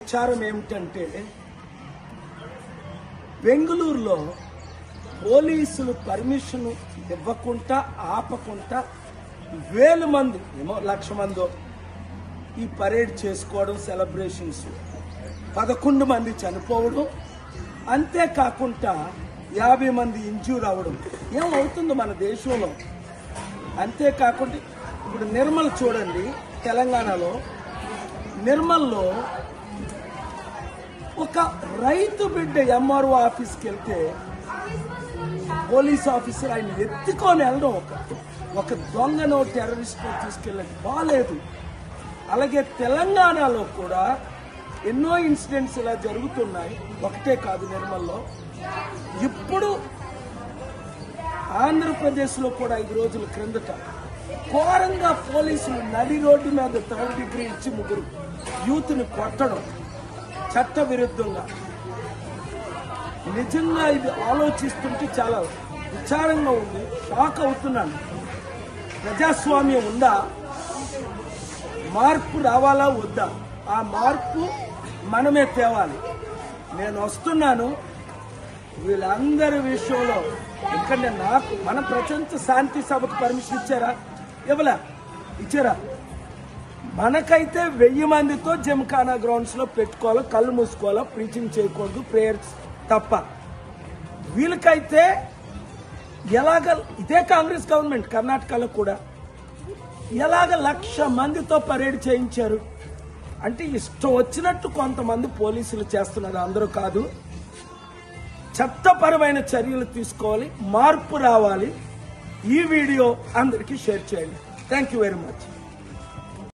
విచారం ఏమిటంటే బెంగళూరులో పోలీసులు పర్మిషన్ ఇవ్వకుండా ఆపకుండా వేల మంది ఏమో లక్ష మందో ఈ పరేడ్ చేసుకోవడం సెలబ్రేషన్స్ 11 మంది చనిపోవడం అంతేకాకుండా 50 మంది ఇంజ్యూర్ అవ్వడం ఏమవుతుంది మన దేశంలో. అంతేకాకుండా ఇప్పుడు నిర్మల్ చూడండి, తెలంగాణలో నిర్మల్లో ఒక రైతు బిడ్డ ఎంఆర్ఓ ఆఫీస్కి వెళ్తే పోలీస్ ఆఫీసర్ ఆయన ఎత్తుకొని వెళ్ళడం ఒక దొంగనో టెర్రరిస్ట్నో తీసుకెళ్ళడం బాలేదు. అలాగే తెలంగాణలో కూడా ఎన్నో ఇన్సిడెంట్స్ ఇలా జరుగుతున్నాయి, ఒకటే కాదు నిర్మల్లో. ఇప్పుడు ఆంధ్రప్రదేశ్లో కూడా 5 రోజుల క్రిందట ఘోరంగా పోలీసులు నడి రోడ్డు మీద 3rd డిగ్రీ ఇచ్చి 3 యూత్ని కొట్టడం చట్ట విరుద్ధంగా. నిజంగా ఇది ఆలోచిస్తుంటే చాలా విచారంగా ఉంది, షాక్ అవుతున్నాను. ప్రజాస్వామ్యం ఉందా? మార్పు రావాలా వద్దా? ఆ మార్పు మనమే తేవాలి. నేను వస్తున్నాను వీళ్ళందరి విషయంలో. ఎందుకంటే నాకు మన ప్రపంచ శాంతి సభకు పర్మిషన్ ఇచ్చారా? ఇచ్చారా? మనకైతే 1000 మందితో జిమ్ఖానా గ్రౌండ్స్ లో పెట్టుకోవాలో, కళ్ళు మూసుకోవాలో, ప్రీచింగ్ చేయకూడదు, ప్రేయర్స్ తప్ప. వీళ్ళకైతే ఎలాగ ఇదే కాంగ్రెస్ గవర్నమెంట్ కర్ణాటకలో కూడా ఎలాగ 1,00,000 మందితో పరేడ్ చేయించారు. అంటే ఇష్టం వచ్చినట్టు కొంతమంది పోలీసులు చేస్తున్నారు, అందరూ కాదు. చట్టపరమైన చర్యలు తీసుకోవాలి, మార్పు రావాలి. ఈ వీడియో అందరికీ షేర్ చేయండి. Thank you very much.